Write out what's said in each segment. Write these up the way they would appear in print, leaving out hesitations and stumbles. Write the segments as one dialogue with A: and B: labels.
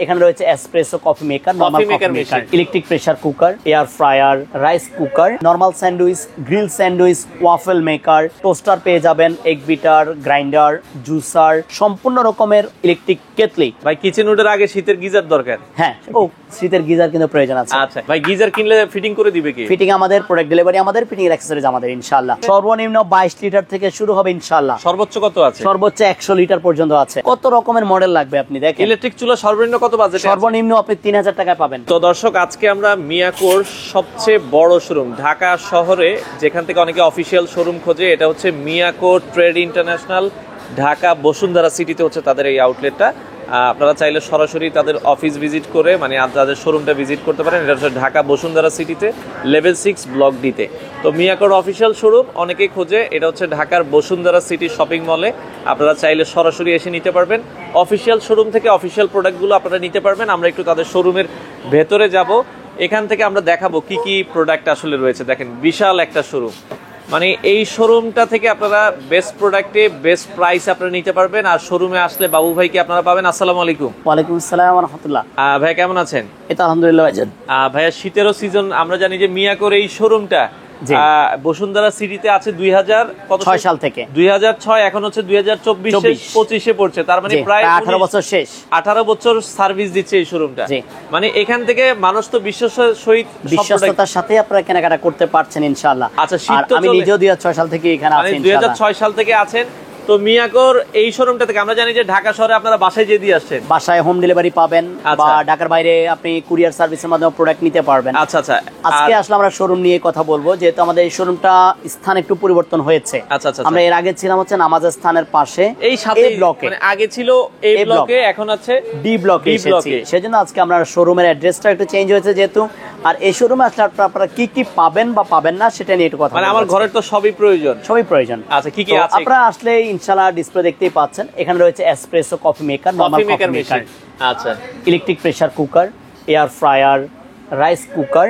A: এখানে রয়েছে espresso coffee maker, normal coffee maker, electric pressure cooker, air fryer, rice cooker, normal sandwich, grill sandwich, waffle maker, toaster পেয়ে যাবেন, egg bitter, grinder, juicer, সম্পূর্ণ রকমের electric kettle.
B: ভাই kitchen উডের আগে শীতের গিজার দরকার।
A: হ্যাঁ, ও শীতের গিজার কিন্তু প্রয়োজন আছে।
B: আচ্ছা ভাই, গিজার কিনলে ফিটিং করে দিবে কি?
A: ফিটিং আমাদের, প্রোডাক্ট ডেলিভারি আমাদের, ফিটিং এর অ্যাকসেসরিজ আমাদের ইনশাআল্লাহ। সর্বনিম্ন 22 লিটার থেকে শুরু হবে ইনশাআল্লাহ।
B: সর্বোচ্চ কত আছে?
A: সর্বোচ্চ 100 লিটার পর্যন্ত আছে। কত রকমের মডেল লাগবে আপনি দেখেন।
B: ইলেকট্রিক চুলা সর্বনিম্ন কত বাজেট?
A: সর্বনিম্ন আপনি 3000 টাকায় পাবেন।
B: তো দর্শক, আজকে আমরা মিয়াকোর সবচেয়ে বড় শোরুম ঢাকা শহরে, যেখান থেকে অনেকে অফিসিয়াল শোরুম খোঁজে, এটা হচ্ছে মিয়াকোর ট্রেড ইন্টারন্যাশনাল, ঢাকা বসুন্ধরা সিটিতে হচ্ছে তাদের এই আউটলেটটা। আপনারা চাইলে সরাসরি তাদের অফিস ভিজিট করে, মানে তাদের শোরুমটা ভিজিট করতে পারেন। এটা হচ্ছে ঢাকা বসুন্ধরা সিটিতে, লেভেল 6 ব্লক ডিতে। তো মিয়াকোর অফিসিয়াল শোরুম অনেকেই খোঁজে, এটা হচ্ছে ঢাকার বসুন্ধরা সিটি শপিং মলে। আপনারা চাইলে সরাসরি এসে নিতে পারবেন। অফিসিয়াল শোরুম থেকে অফিসিয়াল প্রোডাক্টগুলো আপনারা নিতে পারবেন। আমরা একটু তাদের শোরুমের ভেতরে যাব, এখান থেকে আমরা দেখাবো কি কি প্রোডাক্ট আসলে রয়েছে। দেখেন, বিশাল একটা শোরুম, মানে এই শোরুমটা থেকে আপনারা বেস্ট প্রোডাক্টে বেস্ট প্রাইস আপনারা নিতে পারবেন। আর শোরুমে আসলে বাবু ভাইকে আপনারা পাবেন। আসসালামু আলাইকুম।
A: ওয়ালাইকুম আসসালাম ওয়া রাহমাতুল্লাহ।
B: ভাই কেমন আছেন?
A: এটা আলহামদুলিল্লাহ ভাইজান।
B: ভাইয়া, শীতেরও সিজন, আমরা জানি যে মিয়াকোর এই শোরুমটা বসুন্ধরা সিটিতে আছে 2006
A: সাল থেকে।
B: 2006, এখন হচ্ছে 2024-25 পড়ছে, তার মানে প্রায়
A: 18 বছর শেষ।
B: 18 বছর সার্ভিস দিচ্ছে এই শোরুমটা। মানে এখান থেকে মানুষ তো
A: বিশ্বস্ততার সাথে আপনারা কেনাকাটা করতে পারছেন ইনশাআল্লাহ।
B: আচ্ছা, শীত তো
A: আমি নিজেও 2006 সাল থেকে এখানে আছি ইনশাআল্লাহ।
B: 2006 সাল থেকে আছেন। তো মিয়াকোর এই শোরুমটা থেকে আমরা জানি যে ঢাকা শহরে আপনারা বাসায় যে দিয়ে আসছেন,
A: বাসায় হোম ডেলিভারি পাবেন, বা ঢাকার বাইরে আপনি কুরিয়ার সার্ভিসের মাধ্যমে প্রোডাক্ট নিতে পারবেন।
B: আচ্ছা আচ্ছা,
A: আজকে আসলে আমরা শোরুম নিয়ে কথা বলবো, যেহেতু আমাদের এই শোরুমটা স্থান একটু পরিবর্তন হয়েছে।
B: আচ্ছা আচ্ছা,
A: আমরা এর আগে ছিলাম হচ্ছে নামাজের স্থানের পাশে,
B: এই সাথে
A: ব্লকে,
B: মানে আগে ছিল এই ব্লকে, এখন আছে
A: ডি ব্লকে এসেছি। সেজন্য আজকে আমরা শোরুমের অ্যাড্রেসটা একটু চেঞ্জ হয়েছে যেহেতু। আর এই শোরুমে আসলে আপনারা কি কি পাবেন বা পাবেন না সেটা নিয়ে একটু কথা বলবো।
B: মানে আমার ঘরের তো সবই প্রয়োজন,
A: সবই প্রয়োজন।
B: আচ্ছা, কি কি আছে?
A: আপনারা আসলে ইনশাআল্লাহ ডিসপ্লে দেখতেই পাচ্ছেন। এখানে রয়েছে espresso coffee maker, normal coffee maker,
B: আচ্ছা,
A: electric pressure cooker, air fryer, rice cooker.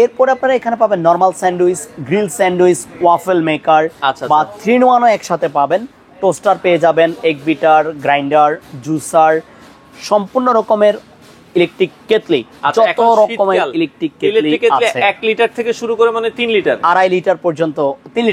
A: এরপর আপনারা এখানে পাবেন normal sandwich, grill sandwich, waffle maker, বা 3-in-1 একসাথে পাবেন। টোস্টার পেয়ে যাবেন, এগ বিটার, গ্রাইন্ডার, জুসার, সম্পূর্ণ রকমের ইলেকট্রিক কেটলি, যত রকমের ইলেকট্রিক কেটলি আছে।
B: 1 লিটার থেকে শুরু করে মানে 3 লিটার,
A: 2.5 লিটার পর্যন্ত, 3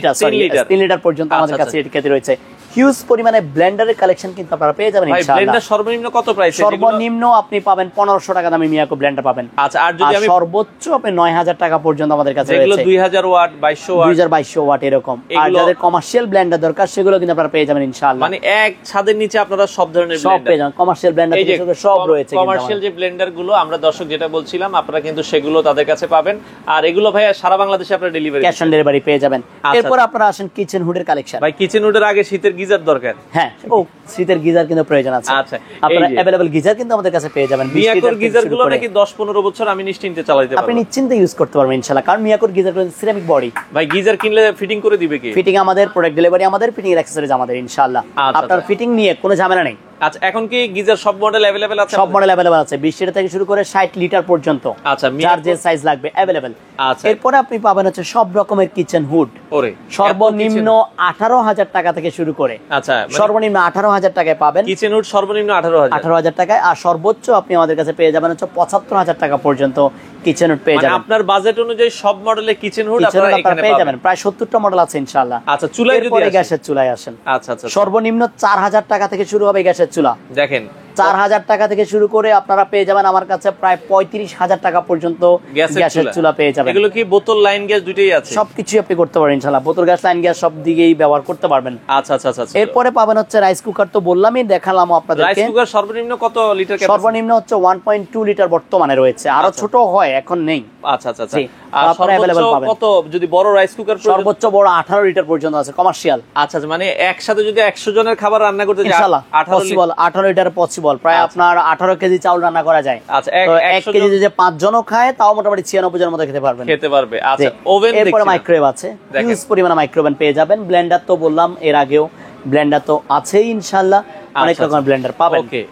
A: লিটার পর্যন্ত আমাদের কাছে কেটলি রয়েছে। হিউজ পরিমাণে ব্লেন্ডারের কালেকশন কিন্তু আপনারা পেয়ে যাবেন ইনশাআল্লাহ।
B: ব্লেন্ডার সর্বনিম্ন কত প্রাইস?
A: সর্বনিম্ন আপনি পাবেন 1500 টাকা দামে মিয়াকো ব্লেন্ডার পাবেন।
B: আচ্ছা, আর যদি আমি
A: সর্বোচ্চ আপনি 9000 টাকা পর্যন্ত আমাদের কাছে
B: রয়েছে,
A: রয়েছে।
B: 2000 ওয়াট, 2200 ওয়াট,
A: 2200 ওয়াট এরকম। আর যাদের কমার্শিয়াল ব্লেন্ডার দরকার সেগুলো কিন্তু আপনারা পেয়ে যাবেন ইনশাআল্লাহ।
B: মানে এক ছাদের নিচে আপনারা সব ধরনের
A: সব পেয়ে যাবেন, কমার্শিয়াল ব্লেন্ডার থেকে সব রয়েছে।
B: কমার্শিয়াল যে ব্লেন্ডার গুলো আমরা দর্শক যেটা বলছিলাম, আপনারা কিন্তু সেগুলো তাদের কাছে পাবেন। আর এগুলো ভাই সারা বাংলাদেশে আপনারা ডেলিভারি,
A: ক্যাশ অন ডেলিভারি পেয়ে যাবেন। এরপর আপনারা আসেন কিচেন হুডের কালেকশন।
B: ভাই কিচেন হুডের আগে শীতের গিজার দরকার।
A: হ্যাঁ, ও শীতের গিজার কিন্তু প্রয়োজন আছে।
B: আচ্ছা,
A: আপনারা अवेलेबल গিজার কিন্তু আমাদের কাছে পেয়ে যাবেন।
B: মিয়াকোর গিজার গুলো নাকি 10-15 বছর আমি নিশ্চিন্তে চালাতে পারবো।
A: আপনি নিশ্চিন্তে ইউজ করতে পারবেন ইনশাআল্লাহ, কারণ মিয়াকোর গিজার গুলো সিরামিক বডি।
B: ভাই গিজার কিনলে ফিটিং করে দিবে কি?
A: ফিটিং আমাদের, প্রোডাক্ট ডেলিভারি আমাদের, ফিটিং এর অ্যাকসেসরিজ আমাদের ইনশাআল্লাহ। আপনার ফিটিং নিয়ে কোনো ঝামেলা নেই।
B: আচ্ছা, এখন কি গিজার সব মডেল अवेलेबल আছে?
A: সব মডেল अवेलेबल আছে, 20 লিটার থেকে শুরু করে 60 লিটার পর্যন্ত।
B: আচ্ছা,
A: যার যে সাইজ লাগবে अवेलेबल।
B: আচ্ছা,
A: এরপর আপনি পাবেন হচ্ছে সব রকমের কিচেন হুড।
B: ওরে,
A: সর্বনিম্ন 18000 টাকা থেকে শুরু করে।
B: আচ্ছা,
A: সর্বনিম্ন 18000 টাকায় পাবেন
B: কিচেন হুড, সর্বনিম্ন 18000
A: টাকায়। আর সর্বোচ্চ আপনি আমাদের কাছে পেয়ে যাবেন হচ্ছে 75000 টাকা পর্যন্ত কিচেন হুড পেয়ে যাবেন।
B: আপনার বাজেট অনুযায়ী সব মডেলের কিচেন হুড আপনারা এখানে
A: পেয়ে যাবেন। প্রায় 70টা মডেল আছে ইনশাআল্লাহ।
B: আচ্ছা, চুলায় যদি আসেন,
A: গ্যাসের চুলায় আসেন,
B: আচ্ছা আচ্ছা,
A: সর্বনিম্ন 4000 টাকা থেকে শুরু হবে গ্যাসের চুলা।
B: দেখেন,
A: 4000 টাকা থেকে শুরু করে আপনারা পেয়ে যাবেন আমার কাছে প্রায় 35000 টাকা পর্যন্ত গ্যাসের চুলা পেয়ে যাবেন।
B: এগুলো কি বোতল, লাইন গ্যাস দুটেই আছে?
A: সবকিছু আপনি করতে পারবেন ইনশাআল্লাহ, বোতল গ্যাস, লাইন গ্যাস সব দিকেই ব্যবহার করতে পারবেন।
B: আচ্ছা আচ্ছা আচ্ছা।
A: এরপরে পাবেন হচ্ছে রাইস কুকার, তো বললামই, দেখালাম আপনাদেরকে।
B: রাইস কুকার সর্বনিম্ন কত লিটার ক্যাপাসিটি?
A: সর্বনিম্ন হচ্ছে 1.2 লিটার বর্তমানে রয়েছে, আরো ছোট হয়, এখন নেই।
B: আচ্ছা আচ্ছা আচ্ছা। আর সর্বোচ্চ কত যদি বড় রাইস কুকার?
A: সর্বোচ্চ বড় 18 লিটার পর্যন্ত আছে, কমার্শিয়াল।
B: আচ্ছা, মানে একসাথে যদি 100 জনের খাবার রান্না করতে যান
A: ইনশাআল্লাহ পসিবল, 18 লিটার পসিবল। প্রায় আপনার 18 কেজি চাউল রান্না করা যায়।
B: আচ্ছা,
A: 1 কেজি যদি 5 জনও খায় তাও মোটামুটি 96 জনের মতো খেতে পারবে।
B: আচ্ছা, ওভেন,
A: এরপরে মাইক্রোওয়েভ আছে, হিউজ পরিমাণে মাইক্রোওভেন পেয়ে যাবেন। ব্লেন্ডার তো বললাম এর আগেও, ব্লেন্ডার তো আছেই ইনশাআল্লাহ, অনেক রকমের ব্লেন্ডার পাবেন।
B: ওকে,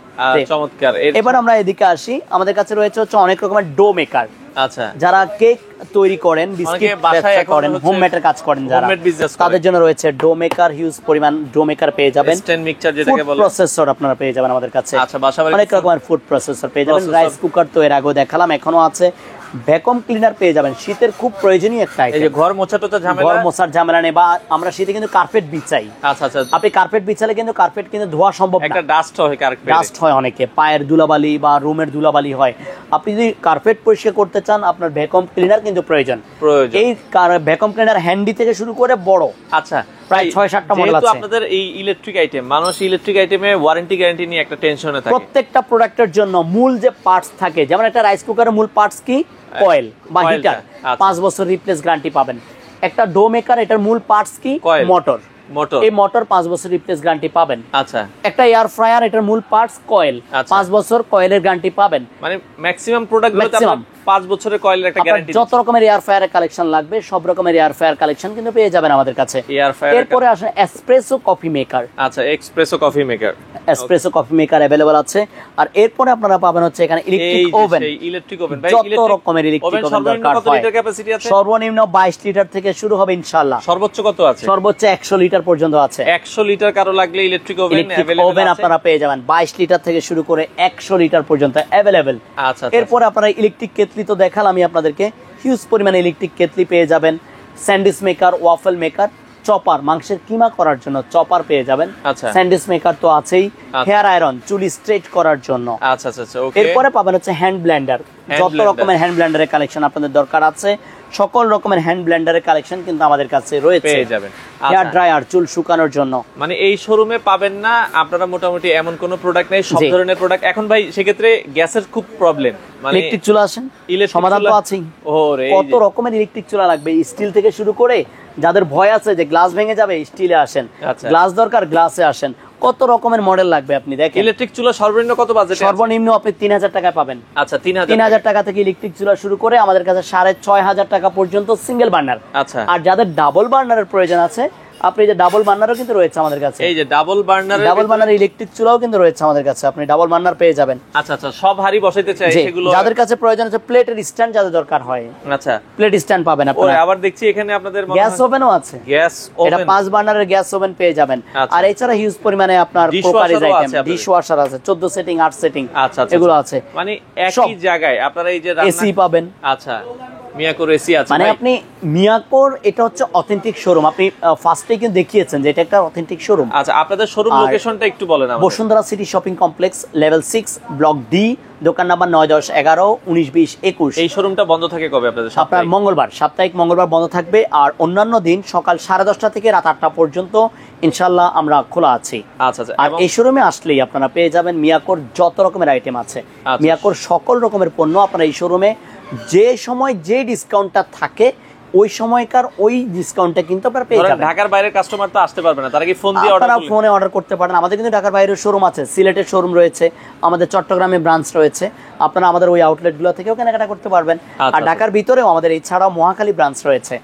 B: চমৎকার।
A: এবার আমরা এদিকে আসি, আমাদের কাছে রয়েছে হচ্ছে অনেক রকমের ডো মেকার।
B: আচ্ছা,
A: যারা কেক তৈরি করেন, বিস্কিট ব্যবসা করেন, হোমমেডের কাজ করেন যারা, তাদের জন্য রয়েছে ডো মেকার, হিউজ পরিমাণ ডো মেকার পেয়ে যাবেন,
B: ইনস্ট্যান্ট মিক্সচার যেটাকে বলে,
A: প্রসেসর আপনারা পেয়ে যাবেন আমাদের কাছে।
B: আচ্ছা, বাসাবাড়ি
A: অনেক রকমের ফুড প্রসেসর পেয়ে যাবেন, রাইস কুকার তো এর আগেও দেখালাম, এখনো আছে, ভ্যাকুয়াম ক্লিনার পেয়ে যাবেন, শীতের খুব প্রয়োজনীয় একটা আইটেম।
B: এই যে ঘর মোছা টোছা ঝামেলা,
A: ঘর মোছার ঝামেলা নেই, বা আমরা শীতে কিন্তু কার্পেট বিছাই।
B: আচ্ছা আচ্ছা,
A: আপনি কার্পেট বিছালে কিন্তু কার্পেট কিন্তু ধোয়া সম্ভব না,
B: একটা ডাস্ট হয় কার্পেটে,
A: ডাস্ট হয় অনেকে, পায়ের ধুলাবালি বা রুমের ধুলাবালি হয়। আপনি যদি কার্পেট পরিষ্কার করতে চান, আপনার ভ্যাকুয়াম ক্লিনার কিন্তু প্রয়োজন। এই ভ্যাকুয়াম ক্লিনার হ্যান্ডি থেকে শুরু করে বড়,
B: আচ্ছা
A: প্রায় 6-7টা মডেল আছে।
B: আপনাদের এই ইলেকট্রিক আইটেম, মানুষ ইলেকট্রিক আইটেমে ওয়ারেন্টি গ্যারান্টি নিয়ে একটা টেনশনে থাকে।
A: প্রত্যেকটা প্রোডাক্টের জন্য মূল যে পার্টস থাকে, যেমন একটা রাইস কুকারের মূল পার্টস কি, কয়েল বা হিটার, 5 বছর রিপ্লেস গ্যারান্টি পাবেন। একটা ডো মেকার, এটার মূল পার্টস কি, মোটর, এই মোটর 5 বছর রিপ্লেস গ্যারান্টি পাবেন।
B: আচ্ছা,
A: একটা এয়ার ফ্রায়ার, এটার মূল পার্টস কয়েল, 5 বছর কয়েলের গ্যারান্টি পাবেন।
B: মানে ম্যাক্সিমাম প্রোডাক্টগুলোতে আপনারা 5 বছরের কয়েলের একটা গ্যারান্টি।
A: যত রকমের এয়ার ফ্রায়ারের কালেকশন লাগবে, সব রকমের এয়ার ফ্রায়ার কালেকশন কিন্তু পেয়ে যাবেন আমাদের কাছে। এরপরে আসেন এসপ্রেসো কফি মেকার।
B: আচ্ছা, espresso coffee maker,
A: espresso coffee maker available আছে। আর এরপরে আপনারা পাবেন হচ্ছে এখানে ইলেকট্রিক ওভেন।
B: ইলেকট্রিক ওভেন, ভাই
A: যত রকমের ইলেকট্রিক ওভেন দরকার
B: কত লিটার ক্যাপাসিটি আছে?
A: সর্বনিম্ন 22 লিটার থেকে শুরু হবে ইনশাআল্লাহ।
B: সর্বোচ্চ কত আছে?
A: সর্বোচ্চ 100 লিটার পর্যন্ত আছে।
B: 100 লিটার কারো লাগলে ইলেকট্রিক ওভেন
A: ওভেন আপনারা পেয়ে যাবেন 22 লিটার থেকে শুরু করে 100 লিটার পর্যন্ত अवेलेबल।
B: আচ্ছা,
A: এরপর আপনারা ইলেকট্রিক কেটলি তো দেখালাম আমি আপনাদেরকে, হিউজ পরিমাণে ইলেকট্রিক কেটলি পেয়ে যাবেন, sandwich maker, waffle maker, chopper, মাংসের কিমা করার জন্য চপার পেয়ে যাবেন।
B: আচ্ছা,
A: স্যান্ডউইচ মেকার তো আছেই, হেয়ার আয়রন, চুল স্ট্রেট করার জন্য।
B: আচ্ছা আচ্ছা, ওকে।
A: এরপরে পাবেন হচ্ছে হ্যান্ড ব্লেন্ডার, যত রকমের হ্যান্ড ব্লেন্ডারের কালেকশন আপনাদের দরকার আছে, সকল রকমের হ্যান্ড ব্লেন্ডারের কালেকশন কিন্তু আমাদের কাছে রয়েছে,
B: পেয়ে যাবেন।
A: হেয়ার ড্রায়ার, চুল শুকানোর জন্য।
B: মানে এই শোরুমে পাবেন না আপনারা মোটামুটি এমন কোন প্রোডাক্ট নেই, সব ধরনের প্রোডাক্ট। এখন ভাই সেক্ষেত্রে গ্যাসের খুব প্রবলেম, মানে
A: ইলেকট্রিক চুলা আসেন, সমাধান তো আছেই।
B: ওরে,
A: কত রকমের ইলেকট্রিক চুলা লাগবে, স্টিল থেকে শুরু করে, যাদের ভয় আছে যে গ্লাস ভেঙে যাবে, স্টিলে আসেন, গ্লাস দরকার গ্লাসে আসেন, কত রকমের মডেল লাগবে আপনি দেখেন।
B: ইলেকট্রিক চুলা সর্বনিম্ন কত বাজেট?
A: সর্বনিম্ন আপনি 3000 টাকায় পাবেন।
B: আচ্ছা,
A: 3000 টাকা থেকে ইলেকট্রিক চুলা শুরু করে আমাদের কাছে 6500 টাকা পর্যন্ত সিঙ্গেল বার্নার।
B: আচ্ছা,
A: আর যাদের ডাবল বার্নারের প্রয়োজন আছে, আপনি যে ডাবল বার্নারও কিন্তু রয়েছে আমাদের কাছে,
B: এই যে ডাবল বার্নার
A: ইলেকট্রিক চুলাও কিন্তু রয়েছে আমাদের কাছে, আপনি ডাবল বার্নার পেয়ে যাবেন।
B: আচ্ছা আচ্ছা, সব হাড়ি বসাইতে চাই সেগুলো,
A: যাদের কাছে প্রয়োজন আছে প্লেটের স্ট্যান্ড, যাদের দরকার হয়,
B: আচ্ছা,
A: প্লেট স্ট্যান্ড পাবেন আপনারা।
B: আবার দেখছি এখানে আপনাদের
A: গ্যাস ওভেনও আছে,
B: গ্যাস ওভেন,
A: এটা 5 বার্নারের গ্যাস ওভেন পেয়ে যাবেন। আর এছাড়া হিউজ পরিমাণে আপনার প্রোপারিজ আইটেম, ডিশ ওয়াশার আছে, 14 সেটিং, 8 সেটিং,
B: আচ্ছা
A: এগুলো আছে।
B: মানে একই জায়গায় আপনারা এই যে
A: এসি পাবেন।
B: আচ্ছা, মিয়াকোর এসি আছে,
A: মানে আপনি মিয়াকোর, এটা হচ্ছে অথেন্টিক শোরুম, আপনি ফার্স্টে কিন্তু দেখিয়েছেন যে এটা একটা অথেন্টিক শোরুম।
B: আচ্ছা, আপনাদের শোরুম লোকেশনটা একটু বলেন আমাদের।
A: Bashundhara city shopping complex, level 6, block D, দোকান নাম্বার 9, 10, 11, 19, 20, 21।
B: এই শোরুমটা বন্ধ থাকে কবে আপনাদের?
A: আপনার মঙ্গলবার, সাপ্তাহিক মঙ্গলবার বন্ধ থাকবে, আর অন্যান্য দিন সকাল 10:30 থেকে রাত 8টা পর্যন্ত ইনশাআল্লাহ আমরা খোলা আছি।
B: আচ্ছা আচ্ছা,
A: আর এই শোরুমে আসলেই আপনারা পেয়ে যাবেন মিয়াকোর যত রকমের আইটেম আছে, মিয়াকোর সকল রকমের পণ্য আপনারা এই শোরুমে যে সময় যে ডিসকাউন্টটা থাকে ওই সময়কার ওই ডিসকাউন্টটা কিন্তু আপনারা পেয়ে যাবেন।
B: ঢাকার বাইরের কাস্টমার তো আসতে পারবে না, তারা কি ফোন দিয়ে অর্ডার করবে?
A: ফোনে অর্ডার করতে পারেন। আমাদের কিন্তু ঢাকার বাইরের শোরুম আছে, সিলেটের শোরুম রয়েছে, আমাদের চট্টগ্রামে ব্রাঞ্চ রয়েছে, আপনারা আমাদের ওই আউটলেটগুলো থেকেও কেনাকাটা করতে পারবেন। আর ঢাকার ভিতরেও আমাদের এছাড়াও মহাখালী ব্রাঞ্চ রয়েছে,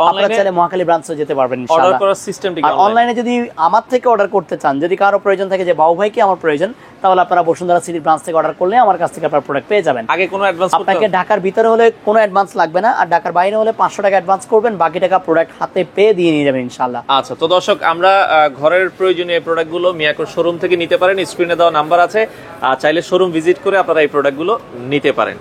A: আপনারা চাইলে মহাখালী ব্রাঞ্চে যেতে পারবেন ইনশাআল্লাহ।
B: অর্ডার করার সিস্টেমটি কি?
A: আর অনলাইনে যদি আমার থেকে অর্ডার করতে চান, যদি কারো প্রয়োজন থাকে যে বাবু ভাইকে আমার প্রয়োজন, তাহলে আপনারা বসুন্ধরা সিটি ব্রাঞ্চ থেকে অর্ডার করলে আমার কাছ থেকে আপনারা প্রোডাক্ট পেয়ে যাবেন।
B: আগে কোনো অ্যাডভান্স
A: আপনাকে ঢাকার ভিতরে হলে কোনো অ্যাডভান্স লাগবে না, আর ঢাকার বাইরে হলে 500 টাকা অ্যাডভান্স করবেন, বাকি টাকা প্রোডাক্ট হাতে পেয়ে দিয়ে নিয়ে যাবেন ইনশাআল্লাহ।
B: আচ্ছা, তো দর্শক, আমরা ঘরের প্রয়োজনীয় প্রোডাক্টগুলো মিয়াকোর শোরুম থেকে নিতে পারেন, স্ক্রিনে দেওয়া নাম্বার আছে, চাইলে শোরুম ভিজিট করে আপনারা এই প্রোডাক্টগুলো নিতে পারেন।